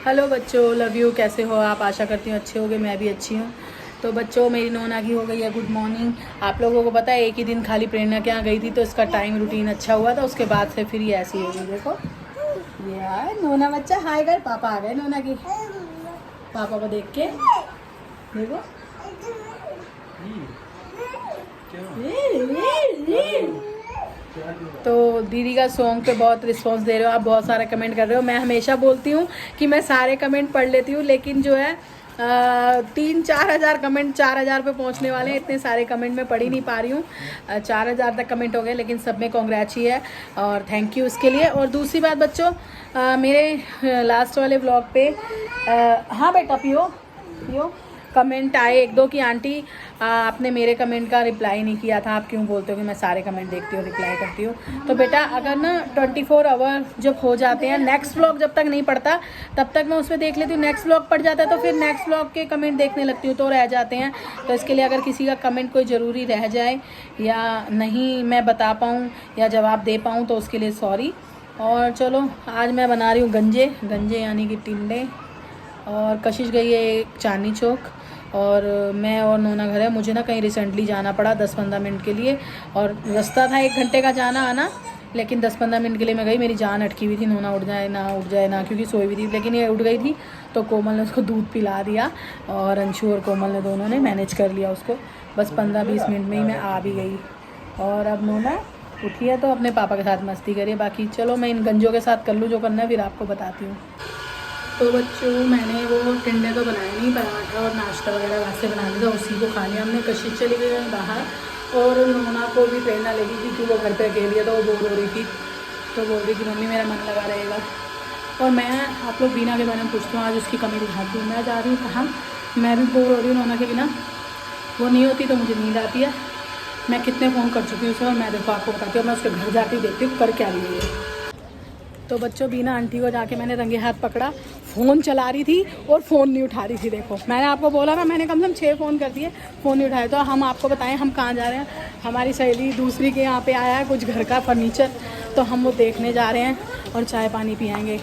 Hello बच्चों, love you. कैसे हो आप? आशा करती हूँ अच्छे होगे। मैं भी अच्छी हूँ। तो बच्चों, मेरी नोना की हो गई है गुड मॉर्निंग। आप लोगों को पता है एक ही दिन खाली प्रेरणा के यहाँ गई थी तो इसका टाइम रूटीन अच्छा हुआ था। उसके बाद से फिर ये ऐसी हो गई। देखो ये आए नोना बच्चा, हाय कर। पापा आ गए नोना की। पापा को देख के देखो। तो दीदी का सॉन्ग पे बहुत रिस्पांस दे रहे हो आप, बहुत सारा कमेंट कर रहे हो। मैं हमेशा बोलती हूँ कि मैं सारे कमेंट पढ़ लेती हूँ, लेकिन जो है 3-4 हज़ार कमेंट 4,000 पे पहुँचने वाले हैं। इतने सारे कमेंट मैं पढ़ ही नहीं पा रही हूँ। 4,000 तक कमेंट हो गए, लेकिन सब में कॉन्ग्रेच ही है और थैंक यू उसके लिए। और दूसरी बात बच्चों, मेरे लास्ट वाले व्लॉग पे हाँ बेटा पियो पियो कमेंट आए एक दो कि आंटी आपने मेरे कमेंट का रिप्लाई नहीं किया था। आप क्यों बोलते हो कि मैं सारे कमेंट देखती हूँ, रिप्लाई करती हूँ? तो बेटा अगर ना 24 आवर जब हो जाते हैं, नेक्स्ट व्लॉग जब तक नहीं पढ़ता तब तक मैं उसमें देख लेती हूँ। नेक्स्ट व्लॉग पढ़ जाता है तो फिर नेक्स्ट व्लॉग के कमेंट देखने लगती हूँ तो रह जाते हैं। तो इसके लिए अगर किसी का कमेंट कोई ज़रूरी रह जाए या नहीं मैं बता पाऊँ या जवाब दे पाऊँ तो उसके लिए सॉरी। और चलो, आज मैं बना रही हूँ गंजे यानी कि टिंडे। और कशिश गई है चांदनी चौक और मैं और नोना घर है। मुझे ना कहीं रिसेंटली जाना पड़ा 10-15 मिनट के लिए, और रास्ता था 1 घंटे का जाना आना, लेकिन 10-15 मिनट के लिए मैं गई। मेरी जान अटकी हुई थी, नोना उठ जाए ना, क्योंकि सोई हुई थी, लेकिन ये उठ गई थी तो कोमल ने उसको दूध पिला दिया और अंशु और कोमल ने दोनों ने मैनेज कर लिया उसको। बस 15-20 मिनट में ही मैं आ भी गई। और अब नोना उठी है तो अपने पापा के साथ मस्ती करिए। बाकी चलो मैं इन गंजों के साथ कर लूँ जो करना है, फिर आपको बताती हूँ। तो बच्चों, मैंने वो टिंडे तो बनाए नहीं, पराठा और नाश्ता वगैरह वैसे बना लिया था, उसी को खा लिया हमने। कशिश चली गई बाहर और नोना को भी प्रेरणा लगी क्योंकि वो घर पे अकेली है तो वो बोर हो रही थी। तो बोल रही कि मम्मी मेरा मन लगा रहेगा। और मैं आप लोग बीना के बारे में पूछती हूँ, आज उसकी कमी दिखाती हूँ। मैं जा रही हूँ कहाँ? मैं भी बोर हो रही हूँ नोना के बिना। वो नहीं होती तो मुझे नींद आती है। मैं कितने फ़ोन कर चुकी हूँ उसे, और मैं देखो आपको बताती हूँ, मैं उसके घर जाके देखती हूँ कर क्या रही है। तो बच्चों, बीना आंटी को जाके मैंने रंगे हाथ पकड़ा। फ़ोन चला रही थी और फ़ोन नहीं उठा रही थी। देखो मैंने आपको बोला ना, मैंने कम से कम 6 फ़ोन कर दिए, फ़ोन नहीं उठाए। तो हम आपको बताएं हम कहाँ जा रहे हैं। हमारी सहेली दूसरी के यहाँ पे आया है कुछ घर का फर्नीचर, तो हम वो देखने जा रहे हैं और चाय पानी पिएंगे।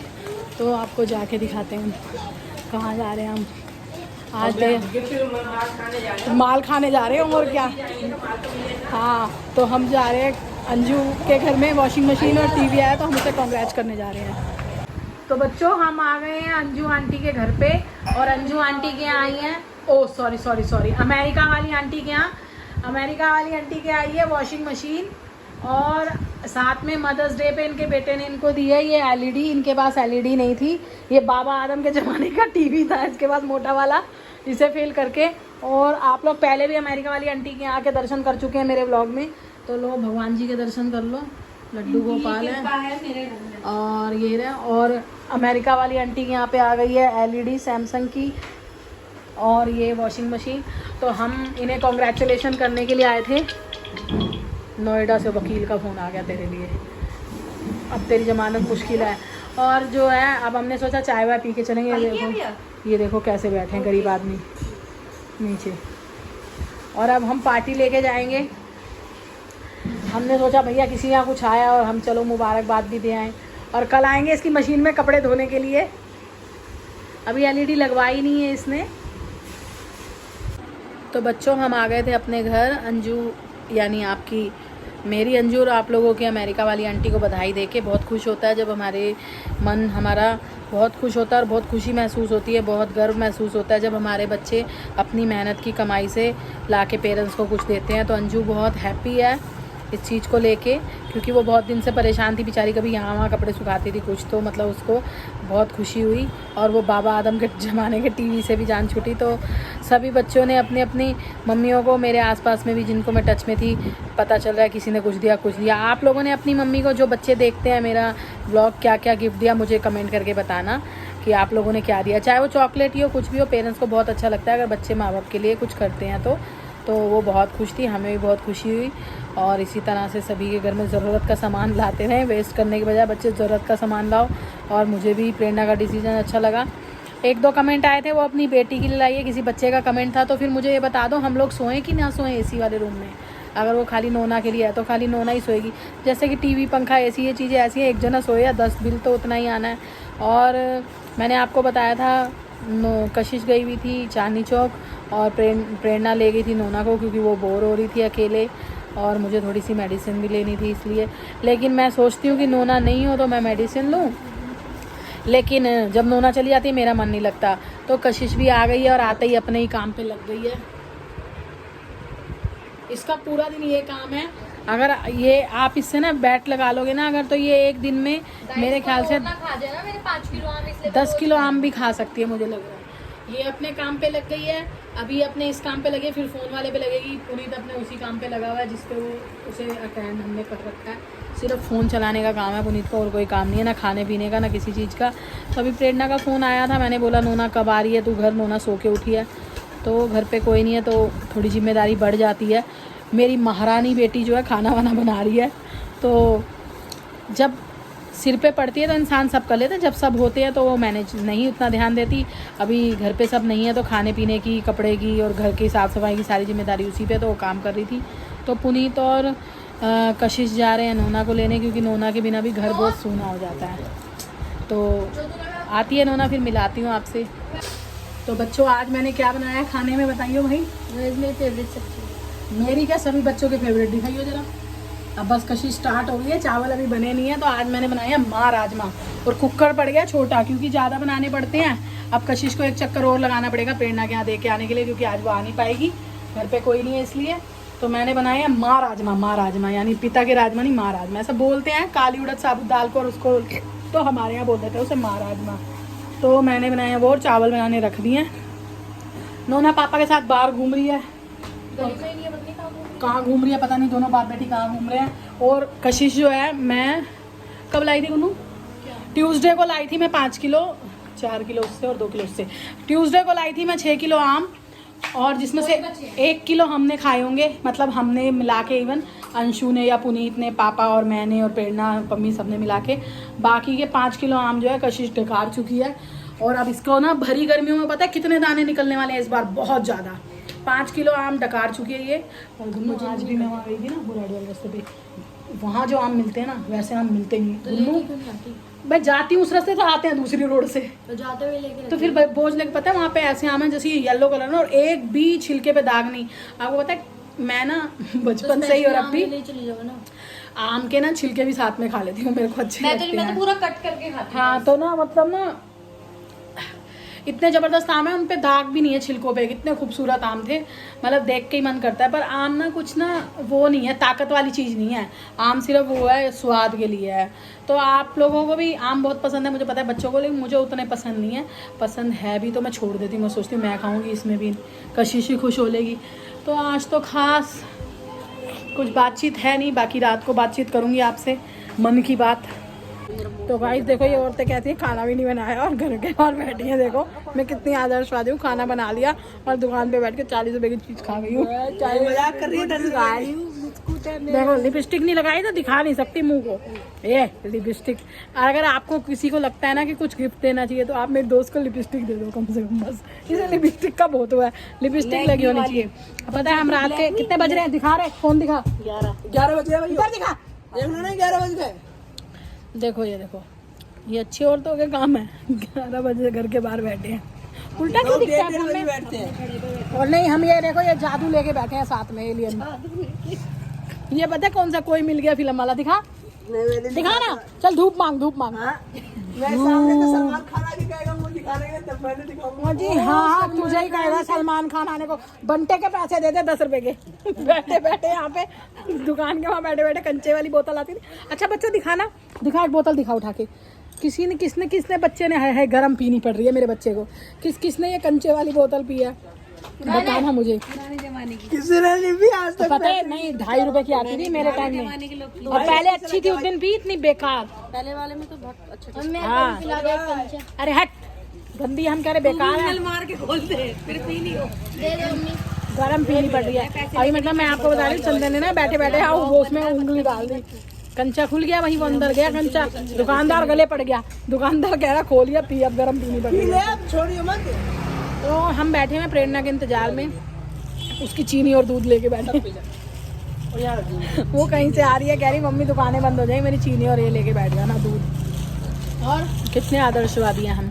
तो आपको जाके दिखाते हैं कहाँ जा रहे हैं हम। आज माल खाने जा रहे हैं और क्या। हाँ, तो हम जा रहे हैं अंजू के घर में वॉशिंग मशीन और टीवी आया तो हम उसे कॉन्ग्रेच करने जा रहे हैं। तो बच्चों, हम आ गए हैं अंजू आंटी के घर पे, और अंजू आंटी के यहाँ आई हैं, ओ सॉरी अमेरिका वाली आंटी के यहाँ। अमेरिका वाली आंटी के आई है वॉशिंग मशीन, और साथ में मदर्स डे पे इनके बेटे ने इनको दी है ये एलईडी। इनके पास एलईडी नहीं थी, ये बाबा आदम के ज़माने का टीवी था इसके पास मोटा वाला, इसे फेल करके। और आप लोग पहले भी अमेरिका वाली आंटी के यहाँ के दर्शन कर चुके हैं मेरे व्लॉग में, तो लो भगवान जी के दर्शन कर लो। लड्डू गोपाल है और ये रहे। और अमेरिका वाली आंटी के यहाँ पे आ गई है एलईडी सैमसंग की और ये वॉशिंग मशीन। तो हम इन्हें कॉन्ग्रेचुलेशन करने के लिए आए थे। नोएडा से वकील का फ़ोन आ गया तेरे लिए, अब तेरी जमानत मुश्किल है। और जो है अब हमने सोचा चाय वाय पी के चलेंगे। ये देखो कैसे बैठे हैं गरीब आदमी नीचे। और अब हम पार्टी लेके जाएंगे। हमने सोचा भैया किसी यहाँ कुछ आया और हम चलो मुबारकबाद भी दे आएँ। और कल आएंगे इसकी मशीन में कपड़े धोने के लिए। अभी एलईडी लगवाई नहीं है इसने। तो बच्चों, हम आ गए थे अपने घर। अंजू यानी आपकी मेरी अंजू और आप लोगों की अमेरिका वाली आंटी को बधाई देके बहुत खुश होता है जब हमारा बहुत खुश होता है और बहुत खुशी महसूस होती है, बहुत गर्व महसूस होता है जब हमारे बच्चे अपनी मेहनत की कमाई से ला के पेरेंट्स को कुछ देते हैं। तो अंजू बहुत हैप्पी है इस चीज़ को लेके, क्योंकि वो बहुत दिन से परेशान थी बेचारी, कभी यहाँ वहाँ कपड़े सुखाती थी कुछ, तो मतलब उसको बहुत खुशी हुई। और वो बाबा आदम के ज़माने के टीवी से भी जान छूटी। तो सभी बच्चों ने अपनी अपनी मम्मियों को, मेरे आसपास में भी जिनको मैं टच में थी, पता चल रहा है किसी ने कुछ दिया। आप लोगों ने अपनी मम्मी को, जो बच्चे देखते हैं मेरा ब्लॉग, क्या क्या गिफ्ट दिया मुझे कमेंट करके बताना कि आप लोगों ने क्या दिया। चाहे वो चॉकलेट ही हो, कुछ भी हो, पेरेंट्स को बहुत अच्छा लगता है अगर बच्चे माँ बाप के लिए कुछ करते हैं। तो वो बहुत खुश थी, हमें भी बहुत खुशी हुई। और इसी तरह से सभी के घर में ज़रूरत का सामान लाते रहें, वेस्ट करने के बजाय बच्चे ज़रूरत का सामान लाओ। और मुझे भी प्रेरणा का डिसीजन अच्छा लगा। 1-2 कमेंट आए थे वो अपनी बेटी के लिए लाई है, किसी बच्चे का कमेंट था। तो फिर मुझे ये बता दो हम लोग सोएं कि ना सोएं एसी वाले रूम में। अगर वो खाली नोना के लिए है तो खाली नोना ही सोएगी। जैसे कि टीवी पंखा एसी, ये चीज़ें ऐसी हैं, एक जना सोए या 10 बिल तो उतना ही आना है। और मैंने आपको बताया था कशिश गई हुई थी चांदनी चौक और प्रेरणा ले गई थी नोना को, क्योंकि वो बोर हो रही थी अकेले और मुझे थोड़ी सी मेडिसिन भी लेनी थी इसलिए। लेकिन मैं सोचती हूँ कि नोना नहीं हो तो मैं मेडिसिन लूँ, लेकिन जब नोना चली जाती है मेरा मन नहीं लगता। तो कशिश भी आ गई है और आते ही अपने ही काम पे लग गई है। इसका पूरा दिन ये काम है। अगर ये आप इससे ना बैट लगा लोगे ना अगर, तो ये एक दिन में मेरे ख्याल से 10 किलो आम भी खा सकती है, मुझे लग रहा है। ये अपने काम पे लग गई है, अभी अपने इस काम पे लगे, फिर फ़ोन वाले पे लगेगी। पुनीत अपने उसी काम पे लगा हुआ है जिसपे वो उसे अटेंड हमने कर रखा है। सिर्फ फ़ोन चलाने का काम है पुनीत का, और कोई काम नहीं है, ना खाने पीने का ना किसी चीज़ का। तो अभी प्रेरणा का फ़ोन आया था, मैंने बोला नोना कब आ रही है तू घर? नोना सो के उठी है, तो घर पे कोई नहीं है तो थोड़ी जिम्मेदारी बढ़ जाती है। मेरी महारानी बेटी जो है खाना वाना बना रही है, तो जब सिर पे पड़ती है तो इंसान सब कर लेता है, जब सब होते हैं तो वो मैनेज नहीं उतना ध्यान देती। अभी घर पे सब नहीं है तो खाने पीने की, कपड़े की और घर की साफ़ सफाई की सारी जिम्मेदारी उसी पे, तो वो काम कर रही थी। तो पुनीत और कशिश जा रहे हैं नोना को लेने, क्योंकि नोना के बिना भी घर बहुत सूना हो जाता है। तो आती है नोना, फिर मिलाती हूँ आपसे। तो बच्चों आज मैंने क्या बनाया खाने में बताइए भाई। मेरी फेवरेट सब्जी। मेरी क्या, सभी बच्चों के फेवरेट दिखाइए ज़रा। अब बस कशिश स्टार्ट हो गई है, चावल अभी बने नहीं है। तो आज मैंने बनाया माँ राजमा, और कुकर पड़ गया छोटा क्योंकि ज़्यादा बनाने पड़ते हैं। अब कशिश को एक चक्कर और लगाना पड़ेगा प्रेरणा के यहाँ दे के आने के लिए, क्योंकि आज वो आ नहीं पाएगी, घर पे कोई नहीं है इसलिए। तो मैंने बनाया माँ राजमा यानी पिता के राजमा नहीं, माँ राजमा ऐसा बोलते हैं। काली उड़द साबुत दाल को, और उसको तो हमारे यहाँ बोल देते हैं उसे माँ राजमा। तो मैंने बनाया वो, और चावल बनाने रख दिए। नोना पापा के साथ बाहर घूम रही है, कहाँ घूम रही है पता नहीं, दोनों बाप बेटी कहाँ घूम रहे हैं। और कशिश जो है, मैं कब लाई थी गुनू? ट्यूसडे को लाई थी मैं 5 किलो, 4 किलो उससे और 2 किलो उससे। ट्यूसडे को लाई थी मैं 6 किलो आम, और जिसमें से 1 किलो हमने खाए होंगे, मतलब हमने मिला के, इवन अंशु ने या पुनीत ने, पापा और मैंने और प्रेरणा पम्मी सबने मिला के। बाकी के 5 किलो आम जो है कशिश ढकार चुकी है। और अब इसको ना भरी गर्मियों में पता है कितने दाने निकलने वाले हैं इस बार, बहुत ज़्यादा। 5 किलो आम डकार चुकी है ये। और गुन्नू आज भी मैं वहाँ गई थी ना बुराड़ी वाले रास्ते पे, वहाँ जो आम मिलते हैं ना वैसे आम मिलते ही नहीं। गुन्नू मैं जाती हूँ उस रास्ते तो आते हैं दूसरी रोड से, तो जाते हुए लेके, तो फिर बोझ लेके, पता है वहाँ पे ऐसे आम है जैसे येलो कलर ना, और एक भी छिलके पे दाग नहीं। आपको पता है मैं ना बचपन से ही, और अब भी आम के ना छिलके भी साथ में खा लेती हूँ, मेरे को अच्छे लगते हैं। मैं तो पूरा कट करके खाती हूँ। हाँ, तो ना मतलब ना इतने ज़बरदस्त आम है, उन पे दाग भी नहीं है छिलकों पे, कितने खूबसूरत आम थे, मतलब देख के ही मन करता है। पर आम ना कुछ ना वो नहीं है, ताकत वाली चीज़ नहीं है। आम सिर्फ वो है स्वाद के लिए है। तो आप लोगों को भी आम बहुत पसंद है, मुझे पता है बच्चों को, लेकिन मुझे उतने पसंद नहीं है। पसंद है भी तो मैं छोड़ देती हूँ, मैं सोचती हूँ मैं खाऊँगी, इसमें भी कशिश ही खुश हो लेगी। तो आज तो ख़ास कुछ बातचीत है नहीं, बाकी रात को बातचीत करूँगी आपसे मन की बात। तो भाई देखो ये औरतें कहती हैं खाना भी नहीं बनाया और घर के बाहर बैठी हैं। देखो मैं कितनी आदर्शवादी हूँ, खाना बना लिया और दुकान पे बैठ के 40 रुपए की चीज़ खा गई हूँ। मजाक कर रही है, देखो लिपस्टिक नहीं लगाई तो दिखा नहीं सकती मुंह को, ये लिपस्टिक। अगर आपको किसी को लगता है ना कि कुछ गिफ्ट देना चाहिए तो आप मेरे दोस्त को लिपस्टिक दे दो कम से कम, बस इसे लिपस्टिक का बहुत हुआ है, लिपस्टिक लगी होनी चाहिए। पता है हम रात के कितने बज रहे हैं, दिखा रहे फोन दिखा, 11 बज गए, दिखा 11 बज गए। देखो ये देखो, ये अच्छी औरतों के काम है, 11 बजे घर के बाहर बैठे हैं, उल्टा क्यों दिखता है हमें? बैठते हैं। और नहीं हम ये देखो ये जादू लेके बैठे हैं साथ में एलियन। ये पता है कौन सा कोई मिल गया फिल्म वाला, दिखा दिखा ना, चल धूप मांग धूप मांग। मैं सामने तो सलमान खान आके कहेगा मुझे दिखाने के, तब मैंने दिखाऊंगा जी। हाँ तुझे ही कहेगा सलमान खान आने को, बंटे के पैसे दे दे 10 रुपए के। बैठे बैठे यहाँ पे दुकान के वहाँ बैठे बैठे कंचे वाली बोतल आती थी। अच्छा बच्चा दिखाना, दिखा एक बोतल दिखा उठा के। किसने बच्चे ने है गरम पीनी पड़ रही है मेरे बच्चे को, किसने ये कंचे वाली बोतल पी है बताना मुझे। किसी ने नहीं भी आज तक, पता है नहीं 2.5 रुपए की आती थी मेरे टाइम में, और पहले अच्छी थी, उस दिन भी इतनी बेकार। पहले वाले में तो बहुत अच्छा। हाँ अरे हट गंदी, हम कह रहे बेकार है, मार के खोल दे फिर पी लियो, दे दे मम्मी, गरम पीनी पड़ रही है अभी। मतलब मैं आपको बता रही हूँ चंदन ने ना बैठे बैठे हाँ वो उसमें उंगली डाल दी, कंचा खुल गया, वहीं वो अंदर गया कंचा, दुकानदार गले पड़ गया, दुकानदार कह रहा खोलिए पी, अब गरम पीनी पड़ रही है, छोड़िए मत। तो हम बैठे हैं प्रेरणा के इंतजार में, उसकी चीनी और दूध लेके बैठे। वो कहीं से आ रही है, कह रही मम्मी दुकानें बंद हो जाए, मेरी चीनी और ये लेके बैठ जाना दूध। और कितने आदर्शवादी हैं हम,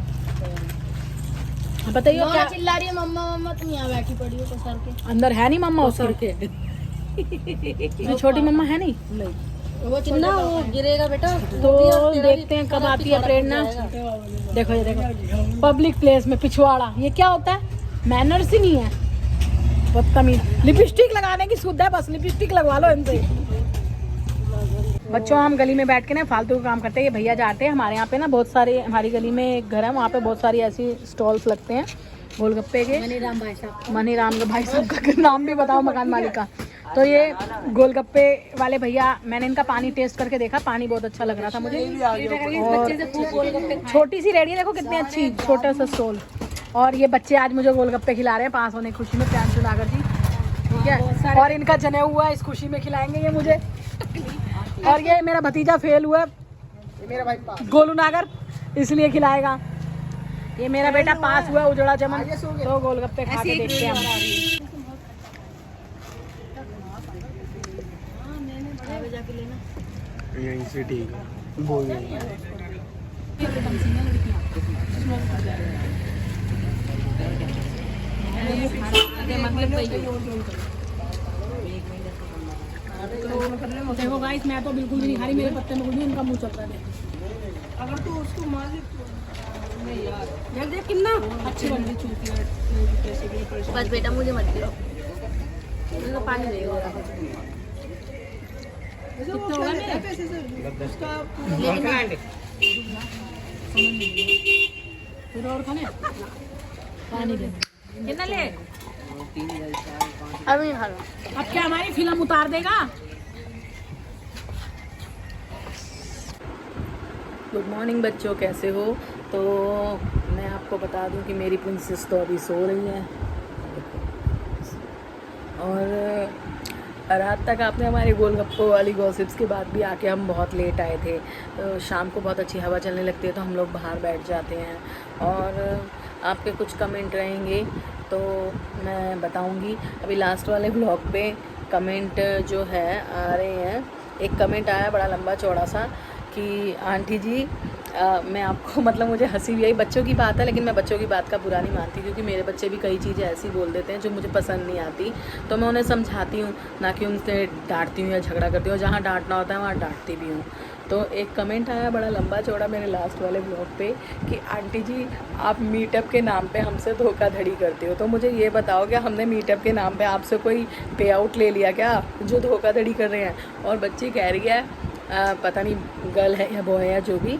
बताइए क्या चिल्ला रही है मम्मा मम्मा, तुम यहाँ बैठी पड़ी हो पसर के। अंदर है नहीं मम्मा उसकी? जो छोटी मम्मा है नहीं, वो चिन्ना वो गिरेगा बेटा। तो देखते हैं कब आती है प्रेरणा। देखो ये देखो, पब्लिक प्लेस में पिछवाड़ा, ये क्या होता है? मैनर्स ही नहीं है, बदतमीज। लिपस्टिक लगाने की सुविधा है, बस लिपस्टिक लगवा लो इनसे। बच्चों हम गली में बैठ के ना फालतू का काम करते हैं। ये भैया जाते हैं हमारे यहाँ पे ना, बहुत सारे, हमारी गली में एक घर है, वहाँ पे बहुत सारी ऐसी स्टॉल्स लगते हैं गोलगप्पे के। मनीराम भाई साहब, मनीराम भाई साहब का नाम भी बताओ, मकान मालिक का। तो ये गोलगप्पे वाले भैया, मैंने इनका पानी टेस्ट करके देखा, पानी बहुत अच्छा लग रहा था मुझे। और छोटी सी रेडी है, देखो कितनी अच्छी, छोटा सा स्टॉल। और ये बच्चे आज मुझे गोलगप्पे खिला रहे हैं पास होने की खुशी में, प्यान सुनागर जी, ठीक है। और इनका जने हुआ है, इस खुशी में खिलाएंगे ये मुझे। और ये मेरा भतीजा फेल हुआ है, मेरा भाई पास गोलू नागर, इसलिए खिलाएगा। ये मेरा बेटा पास हुआ है, उजड़ा चमन। तो गोलगप्पे खा के देखते हैं हम। यहीं से ठीक है, बोल देखो गाइस, मैं तो बिल्कुल भी नहीं खा रही, मेरे पत्ते में कुछ नहीं, इनका मुंह चल रहा है। अगर तू उसको मार दे नहीं यार, देख कितना अच्छी बन रही चूतिया। बस बेटा मुझे मत दियो, मुझे पानी देगा। कितना होगा मेरे? उसका फिर और खाने पानी दे, कितना ले? अभी नहीं खाना। अब क्या हमारी फिल्म उतार देगा? गुड मॉर्निंग बच्चों, कैसे हो? तो मैं आपको बता दूं कि मेरी प्रिंसेस तो अभी सो रही है, और रात तक आपने हमारे गोलगप्पों वाली गॉसिप्स के बाद भी आके हम बहुत लेट आए थे। तो शाम को बहुत अच्छी हवा चलने लगती है तो हम लोग बाहर बैठ जाते हैं, और आपके कुछ कमेंट रहेंगे तो मैं बताऊंगी। अभी लास्ट वाले ब्लॉग पे कमेंट जो है आ रहे हैं। एक कमेंट आया बड़ा लंबा चौड़ा सा कि आंटी जी मैं आपको, मतलब मुझे हंसी भी आई, बच्चों की बात है लेकिन मैं बच्चों की बात का बुरा नहीं मानती, क्योंकि मेरे बच्चे भी कई चीज़ें ऐसी बोल देते हैं जो मुझे पसंद नहीं आती, तो मैं उन्हें समझाती हूँ, ना कि उनसे डांटती हूँ या झगड़ा करती हूँ। जहाँ डांटना होता है वहाँ डांटती भी हूँ। तो एक कमेंट आया बड़ा लंबा चौड़ा मेरे लास्ट वाले ब्लॉग पे कि आंटी जी आप मीटअप के नाम पे हमसे धोखाधड़ी करते हो। तो मुझे ये बताओ कि हमने मीटअप के नाम पे आपसे कोई पे आउट ले लिया क्या, जो धोखाधड़ी कर रहे हैं? और बच्ची कह रही है पता नहीं गर्ल है या बॉय है, जो भी,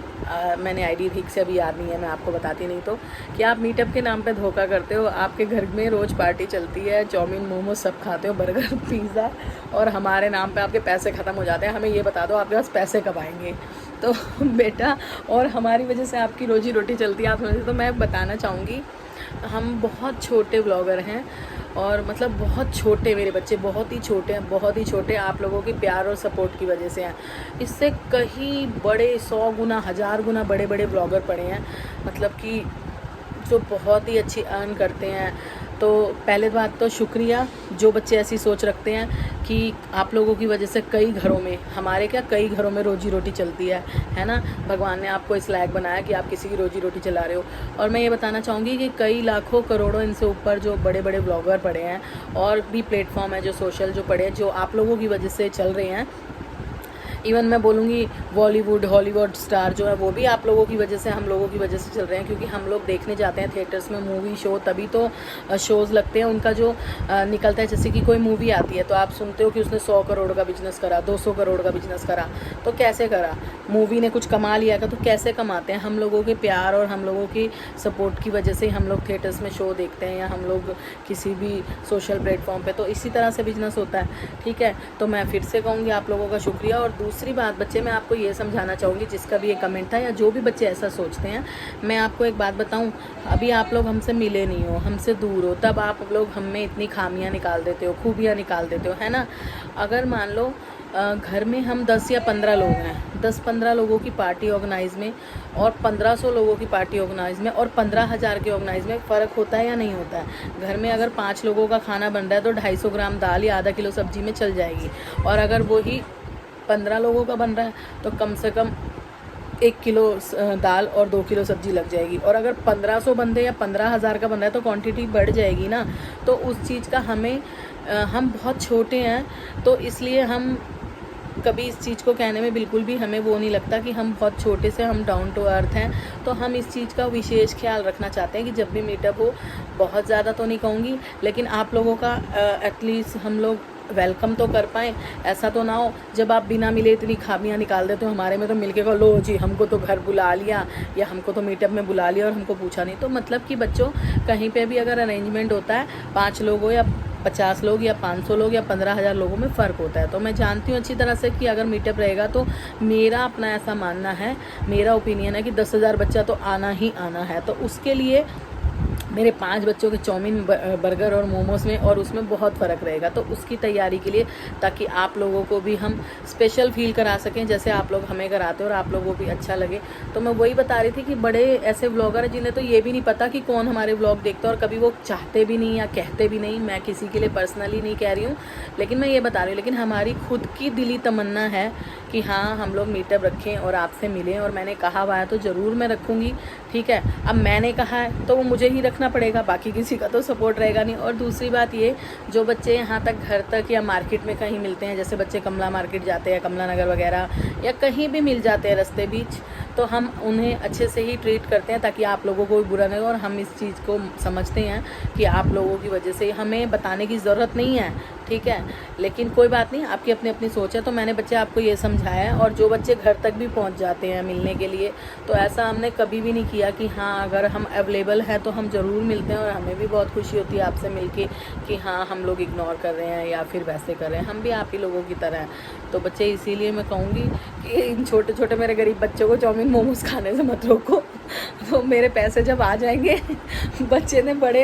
मैंने आईडी ठीक से अभी याद नहीं है, मैं आपको बताती नहीं, तो कि आप मीटअप के नाम पे धोखा करते हो। आपके घर में रोज़ पार्टी चलती है, चाउमीन मोमोज सब खाते हो, बर्गर पिज़्ज़ा, और हमारे नाम पे आपके पैसे ख़त्म हो जाते हैं। हमें ये बता दो आपके पास पैसे कब आएंगे? तो बेटा, और हमारी वजह से आपकी रोजी रोटी चलती है आप समझते। तो मैं बताना चाहूँगी, हम बहुत छोटे ब्लॉगर हैं, और मतलब बहुत छोटे, मेरे बच्चे बहुत ही छोटे हैं, बहुत ही छोटे। आप लोगों की प्यार और सपोर्ट की वजह से हैं। इससे कहीं बड़े 100 गुना 1000 गुना बड़े बड़े ब्लॉगर पड़े हैं, मतलब कि जो बहुत ही अच्छी अर्न करते हैं। तो पहले बात तो शुक्रिया, जो बच्चे ऐसी सोच रखते हैं कि आप लोगों की वजह से कई घरों में, हमारे क्या कई घरों में रोजी रोटी चलती है ना। भगवान ने आपको इस लायक बनाया कि आप किसी की रोजी रोटी चला रहे हो। और मैं ये बताना चाहूँगी कि कई लाखों करोड़ों इनसे ऊपर जो बड़े बड़े ब्लॉगर पड़े हैं, और भी प्लेटफॉर्म है जो सोशल जो पड़े हैं, जो आप लोगों की वजह से चल रहे हैं। इवन मैं बोलूँगी बॉलीवुड हॉलीवुड स्टार जो है वो भी आप लोगों की वजह से, हम लोगों की वजह से चल रहे हैं, क्योंकि हम लोग देखने जाते हैं थिएटर्स में मूवी शो, तभी तो शोज़ लगते हैं। उनका जो निकलता है, जैसे कि कोई मूवी आती है तो आप सुनते हो कि उसने 100 करोड़ का बिजनेस करा, 200 करोड़ का बिजनेस करा, तो कैसे करा? मूवी ने कुछ कमा लिया था, तो कैसे कमाते हैं? हम लोगों के प्यार और हम लोगों की सपोर्ट की वजह से हम लोग थिएटर्स में शो देखते हैं, या हम लोग किसी भी सोशल प्लेटफॉर्म पे, तो इसी तरह से बिजनेस होता है, ठीक है। तो मैं फिर से कहूँगी आप लोगों का शुक्रिया। और दूसरी बात बच्चे, मैं आपको ये समझाना चाहूँगी, जिसका भी ये कमेंट था, या जो भी बच्चे ऐसा सोचते हैं, मैं आपको एक बात बताऊँ, अभी आप लोग हमसे मिले नहीं हो, हमसे दूर हो, तब आप लोग हम में इतनी खामियां निकाल देते हो, खूबियां निकाल देते हो, है ना। अगर मान लो घर में हम 10 या 15 लोग हैं, 10-15 लोगों की पार्टी ऑर्गेनाइज में, और 1500 लोगों की पार्टी ऑर्गेनाइज में, और 15,000 के ऑर्गेनाइज में फ़र्क होता है या नहीं होता है? घर में अगर 5 लोगों का खाना बन रहा है तो 250 ग्राम दाल या आधा किलो सब्जी में चल जाएगी, और अगर वही 15 लोगों का बन रहा है तो कम से कम 1 किलो दाल और 2 किलो सब्जी लग जाएगी। और अगर 1500 बंदे या 15,000 का बंदा है तो क्वांटिटी बढ़ जाएगी ना। तो उस चीज़ का हमें हम बहुत छोटे हैं, तो इसलिए हम कभी इस चीज़ को कहने में बिल्कुल भी हमें वो नहीं लगता कि हम बहुत छोटे से, हम डाउन टू अर्थ हैं। तो हम इस चीज़ का विशेष ख्याल रखना चाहते हैं कि जब भी मीटअप हो, बहुत ज़्यादा तो नहीं कहूँगी, लेकिन आप लोगों का एटलीस्ट हम लोग वेलकम तो कर पाएँ। ऐसा तो ना हो जब आप बिना मिले इतनी खामियां निकाल देते हो हमारे में, तो मिलके कहो लो जी हमको तो घर बुला लिया या हमको तो मीटअप में बुला लिया और हमको पूछा नहीं। तो मतलब कि बच्चों, कहीं पे भी अगर अरेंजमेंट होता है 5 लोग हो या 50 लोग या 500 लोग या 15,000 लोगों में फ़र्क होता है। तो मैं जानती हूँ अच्छी तरह से कि अगर मीटअप रहेगा तो मेरा अपना ऐसा मानना है, मेरा ओपिनियन है कि 10,000 बच्चा तो आना ही आना है। तो उसके लिए मेरे 5 बच्चों के चाउमीन, बर्गर और मोमोज़ में और उसमें बहुत फ़र्क रहेगा। तो उसकी तैयारी के लिए, ताकि आप लोगों को भी हम स्पेशल फ़ील करा सकें जैसे आप लोग हमें कराते हो और आप लोगों को भी अच्छा लगे। तो मैं वही बता रही थी कि बड़े ऐसे व्लॉगर हैं जिन्हें तो ये भी नहीं पता कि कौन हमारे व्लॉग देखता है, और कभी वो चाहते भी नहीं या कहते भी नहीं। मैं किसी के लिए पर्सनली नहीं कह रही हूँ, लेकिन मैं ये बता रही हूँ, लेकिन हमारी खुद की दिली तमन्ना है कि हाँ हम लोग मीटअप रखें और आपसे मिलें। और मैंने कहा हुआ है तो ज़रूर मैं रखूँगी, ठीक है। अब मैंने कहा है तो वो मुझे ही रखना पड़ेगा, बाकी किसी का तो सपोर्ट रहेगा नहीं। और दूसरी बात ये, जो बच्चे यहाँ तक घर तक या मार्केट में कहीं मिलते हैं, जैसे बच्चे कमला मार्केट जाते हैं, कमला नगर वगैरह, या कहीं भी मिल जाते हैं रास्ते बीच, तो हम उन्हें अच्छे से ही ट्रीट करते हैं ताकि आप लोगों को भी बुरा नहीं हो। और हम इस चीज़ को समझते हैं कि आप लोगों की वजह से हमें बताने की ज़रूरत नहीं है, ठीक है। लेकिन कोई बात नहीं, आपकी अपनी अपनी सोच है। तो मैंने बच्चे आपको ये समझाया है। और जो बच्चे घर तक भी पहुंच जाते हैं मिलने के लिए, तो ऐसा हमने कभी भी नहीं किया कि हाँ अगर हम अवेलेबल हैं तो हम ज़रूर मिलते हैं। और हमें भी बहुत खुशी होती है आपसे मिलके कि हाँ हम लोग इग्नोर कर रहे हैं या फिर वैसे कर रहे हैं, हम भी आप ही लोगों की तरह हैं। तो बच्चे, इसीलिए मैं कहूँगी कि इन छोटे छोटे मेरे गरीब बच्चों को चाउमीन मोमोज खाने से मत रोको। तो मेरे पैसे जब आ जाएंगे, बच्चे ने बड़े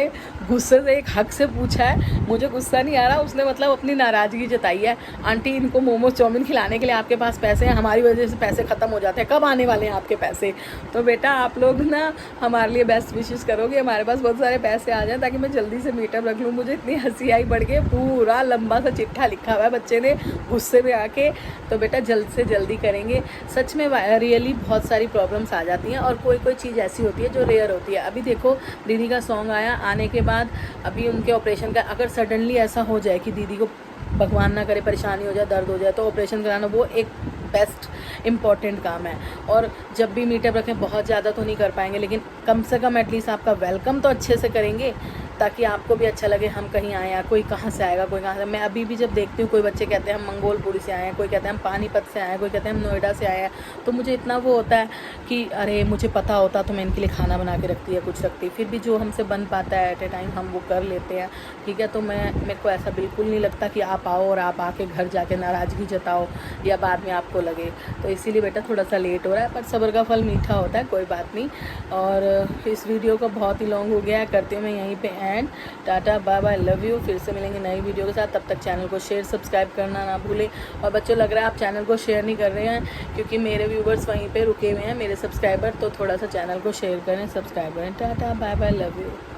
गुस्से से, एक हक से पूछा है, मुझे गुस्सा नहीं आ रहा, उसने मतलब अपनी नाराज़गी जताई है, आंटी इनको मोमोज चाउमीन खिलाने के लिए आपके पास पैसे हैं, हमारी वजह से पैसे ख़त्म हो जाते हैं, कब आने वाले हैं आपके पैसे। तो बेटा आप लोग ना हमारे लिए बेस्ट विशेस करोगे, हमारे पास बहुत सारे पैसे आ जाएं ताकि मैं जल्दी से मीटअप रख लूँ। मुझे इतनी हंसी आई बढ़ के, पूरा लंबा सा चिट्ठा लिखा हुआ है बच्चे ने गुस्से में आके। तो बेटा जल्द से जल्दी करेंगे। सच में रियली बहुत सारी प्रॉब्लम्स आ जाती हैं, और कोई कोई चीज़ ऐसी होती है जो रेयर होती है। अभी देखो दीदी का सॉन्ग आया, आने के बाद अभी उनके ऑपरेशन का, अगर सडनली ऐसा हो जाए कि दीदी को भगवान ना करे परेशानी हो जाए, दर्द हो जाए, तो ऑपरेशन कराना वो एक बेस्ट इम्पॉर्टेंट काम है। और जब भी मीटअप रखें, बहुत ज़्यादा तो नहीं कर पाएंगे, लेकिन कम से कम एटलीस्ट आपका वेलकम तो अच्छे से करेंगे ताकि आपको भी अच्छा लगे हम कहीं आए हैं। कोई कहाँ से आएगा, कोई कहाँ से। मैं अभी भी जब देखती हूँ कोई बच्चे कहते हैं हम मंगोलपुरी से आए हैं, कोई कहते हैं हम पानीपत से आए हैं, कोई कहते हैं हम नोएडा से आए हैं, तो मुझे इतना वो होता है कि अरे मुझे पता होता तो मैं इनके लिए खाना बना के रखती है, कुछ रखती। फिर भी जो हमसे बन पाता है एट ए टाइम हम वो कर लेते हैं, ठीक है। तो मेरे को ऐसा बिल्कुल नहीं लगता कि आप आओ और आप आके घर जाके नाराज़गी जताओ या बाद में आपको लगे। तो इसीलिए बेटा थोड़ा सा लेट हो रहा है, पर सब्र का फल मीठा होता है, कोई बात नहीं। और इस वीडियो को बहुत ही लॉन्ग हो गया है, करती हूँ मैं यहीं पे end. Tata bye bye, love you. फिर से मिलेंगे नई वीडियो के साथ, तब तक चैनल को शेयर सब्सक्राइब करना ना भूलें। और बच्चों लग रहा है आप चैनल को शेयर नहीं कर रहे हैं क्योंकि मेरे व्यूवर्स वहीं पे रुके हुए हैं, मेरे सब्सक्राइबर, तो थोड़ा सा चैनल को शेयर करें, सब्सक्राइब करें। Tata bye bye, love you.